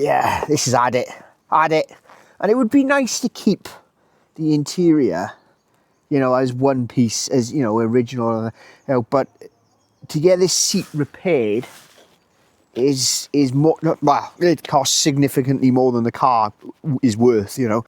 yeah, this is add it. And it would be nice to keep the interior, you know, as one piece, as, you know, original, you know, but to get this seat repaired is more, well, it costs significantly more than the car is worth, you know.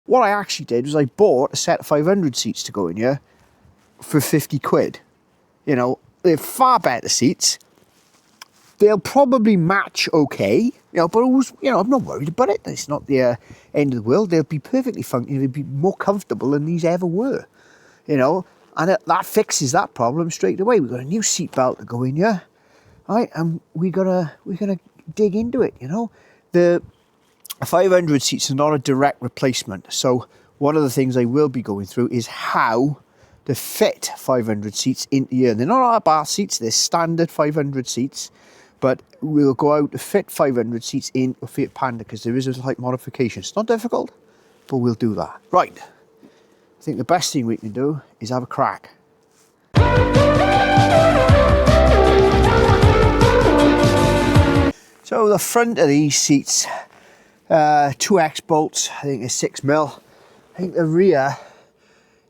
What I actually did was I bought a set of 500 seats to go in here for 50 quid. You know, they're far better seats. They'll probably match okay, you know, but always, you know, I'm not worried about it. It's not the end of the world. They'll be perfectly funky. They'll be more comfortable than these ever were, you know, and that fixes that problem straight away. We've got a new seat belt to go in here, right, and we're gonna dig into it, you know. The 500 seats are not a direct replacement, so one of the things I will be going through is how to fit 500 seats into here. They're not our bar seats, they're standard 500 seats, but we'll go out to fit 500 seats in a Fiat Panda because there is a slight modification. It's not difficult, but we'll do that. Right, I think the best thing we can do is have a crack. So the front of these seats, 2X bolts, I think it's 6mm. I think the rear,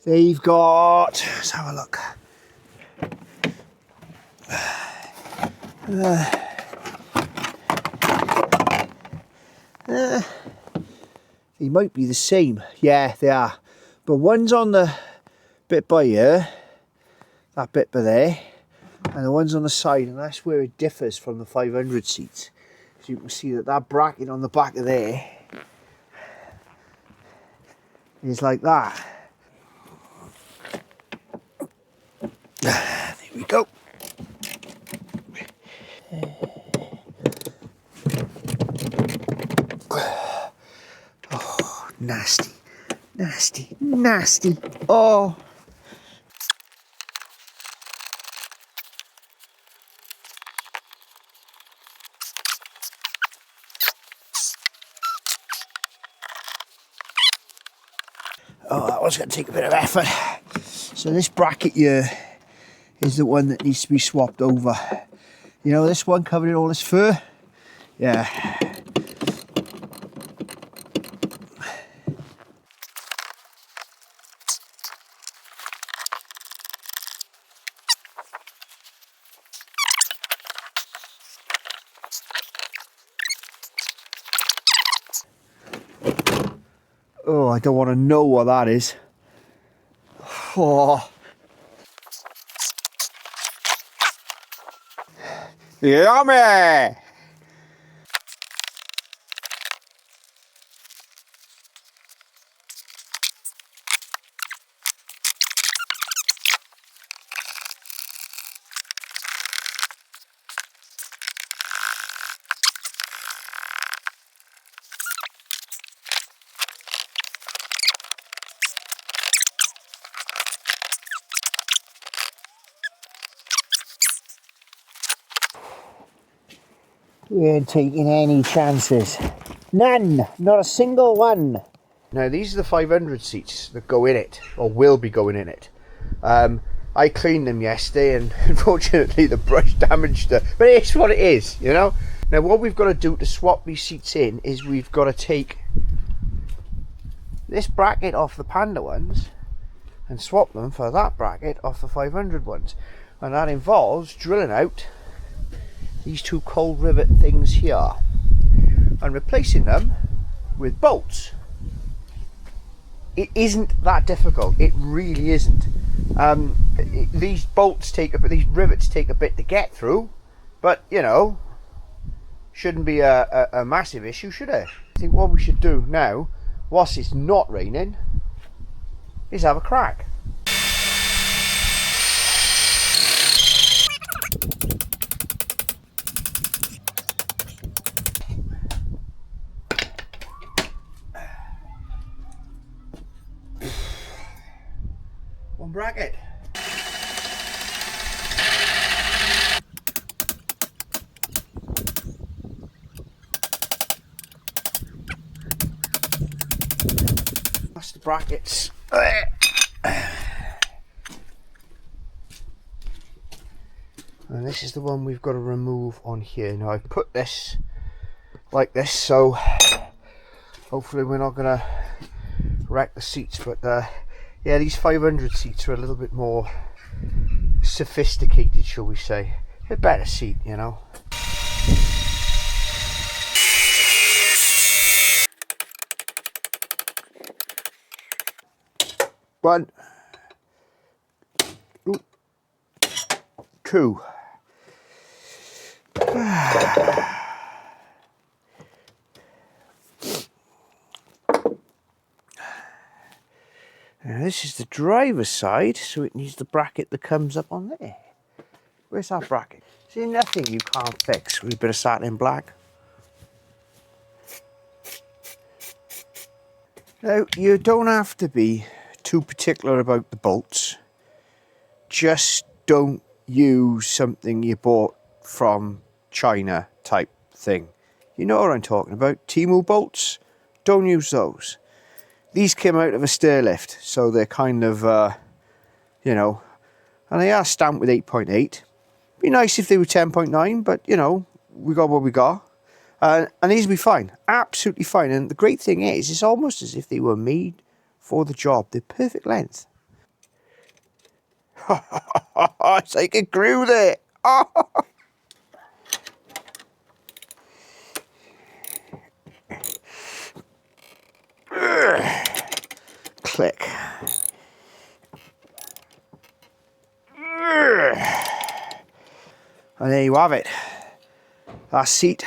they've got, let's have a look. They might be the same. Yeah, they are. But one's on the bit by here, that bit by there, and the one's on the side, and that's where it differs from the 500 seats. So you can see that bracket on the back of there is like that. There we go. Oh, nasty, nasty, nasty. Oh. Oh, that was going to take a bit of effort. So this bracket here is the one that needs to be swapped over. You know, this one covered in all this fur? Yeah. Oh, I don't want to know what that is. Oh. Yummy! We ain't taking any chances. None! Not a single one! Now these are the 500 seats that go in it, or will be going in it. I cleaned them yesterday and unfortunately the brush damaged it. But it's what it is, you know? Now what we've got to do to swap these seats in is we've got to take this bracket off the Panda ones and swap them for that bracket off the 500 ones. And that involves drilling out these two cold rivet things here and replacing them with bolts. It isn't that difficult, it really isn't. These bolts take these rivets take a bit to get through, but you know, shouldn't be a massive issue, should it? I think what we should do now, whilst it's not raining, is have a crack. One bracket. That's the brackets. And this is the one we've got to remove on here. Now I put this like this, so hopefully we're not going to wreck the seats. But yeah, these 500 seats are a little bit more sophisticated, shall we say. A better seat, you know. One, two. Now this is the driver's side, so it needs the bracket that comes up on there. Where's that bracket? See, nothing you can't fix with a bit of satin black. Now, you don't have to be too particular about the bolts. Just don't use something you bought from China type thing. You know what I'm talking about. Temu bolts, don't use those. These came out of a stair lift, so they're kind of, you know, and they are stamped with 8.8. Be nice if they were 10.9, but, you know, we got what we got. And these will be fine, absolutely fine. And the great thing is, it's almost as if they were made for the job. They're perfect length. It's like a grew there. Click. And there you have it. That seat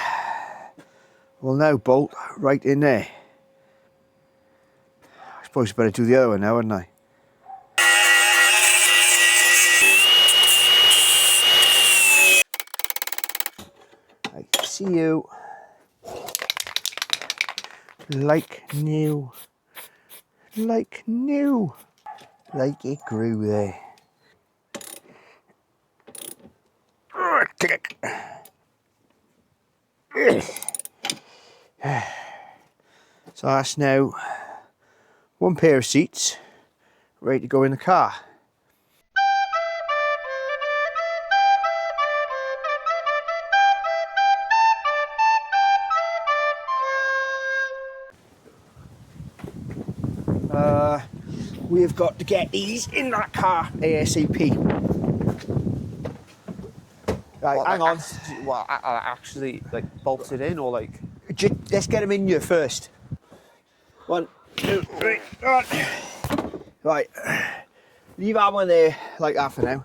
will now bolt right in there. I suppose I better do the other one now, hadn't I? Right, see you. Like new. Like new. Like it grew there. Click. So that's now one pair of seats ready to go in the car. We have got to get these in that car ASAP. Right, What, hang like, on. Well, actually, like, bolted in, or like... Let's get them in here first. 1, 2, 3, on. Right, leave that one there like that for now.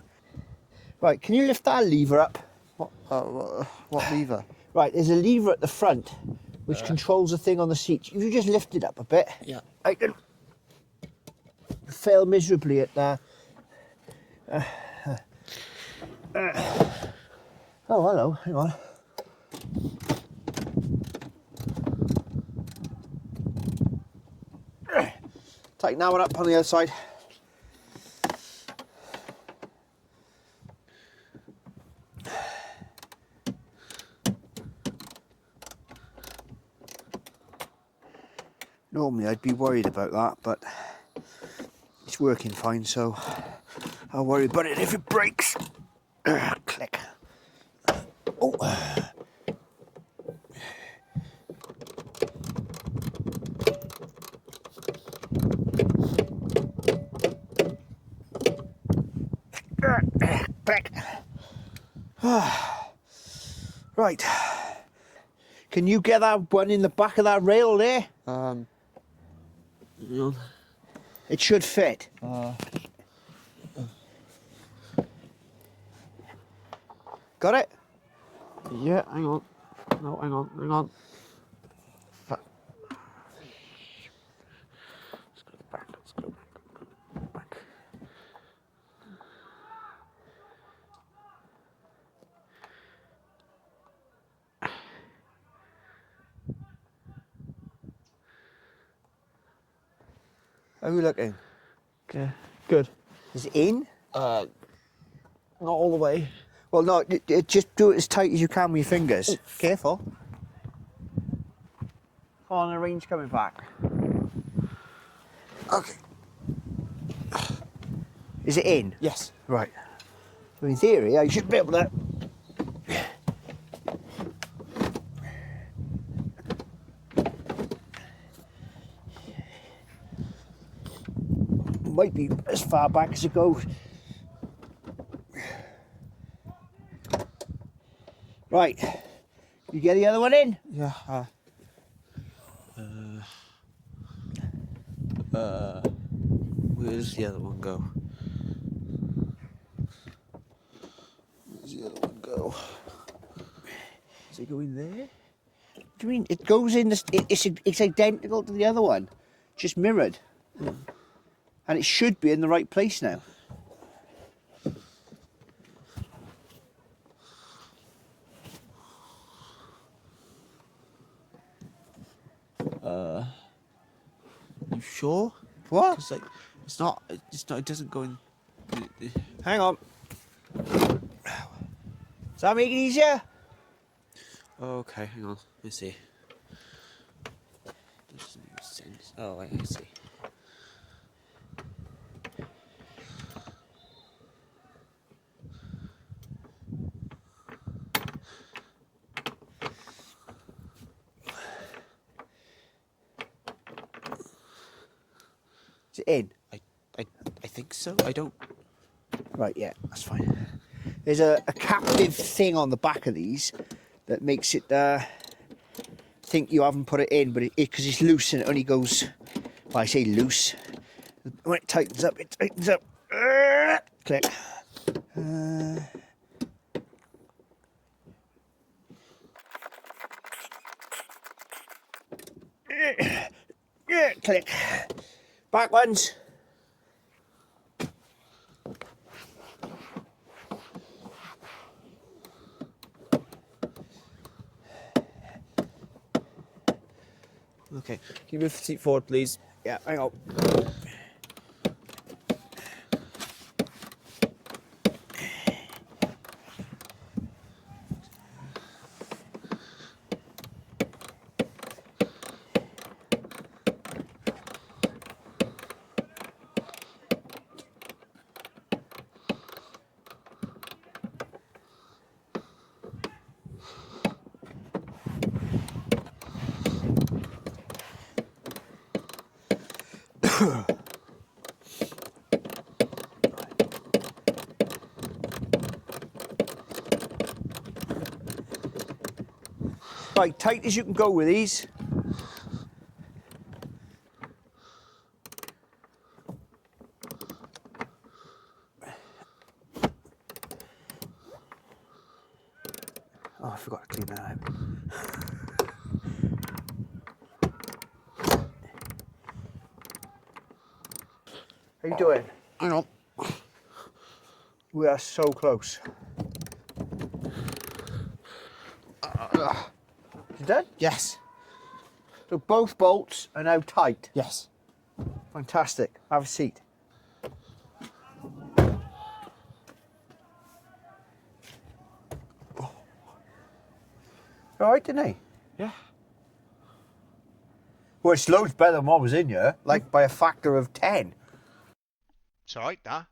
Right, can you lift that lever up? What lever? Right, there's a lever at the front which controls the thing on the seat. If you just lift it up a bit, Yeah. I can fail miserably at that. Oh, hello, hang on. Tighten that one up on the other side. Normally I'd be worried about that, but it's working fine, so I'll worry about it if it breaks. Click. Oh. Click. Right. Can you get that one in the back of that rail there? Yeah. It should fit. Got it? Yeah, hang on. No, hang on. Let's go back, back. How are you looking? Okay, good. Is it in? Not all the way. Well, no, just do it as tight as you can with your fingers. Oof. Careful. Come on, the range coming back. Okay. Is it in? Yes. Right. Well, in theory, I should be able to. Might be as far back as it goes. Right. You get the other one in? Yeah. Where does the other one go? Where does the other one go? Does it go in there? What do you mean? It goes in. It's identical to the other one, just mirrored, and it should be in the right place now. You sure? What? Because like, it's not. It doesn't go in. Hang on. Does that make it easier? Okay, hang on. Let's see. This doesn't make sense. Oh wait, I see. Is it in? I think so. I don't. Right, yeah, that's fine. There's a captive thing on the back of these that makes it think you haven't put it in, but because it's loose and it only goes, well, I say loose. When it tightens up, it tightens up. Click. Click. Back ones. Okay, can you move the seat forward, please? Yeah, hang on. Right, tight as you can go with these. Oh, I forgot to clean that out. How you doing? Hang on. We are so close. You done? Yes. So both bolts are now tight. Yes. Fantastic. Have a seat. All right, didn't he? Yeah. Well, it's loads better than what was in here, like by a factor of 10. It's alright, that.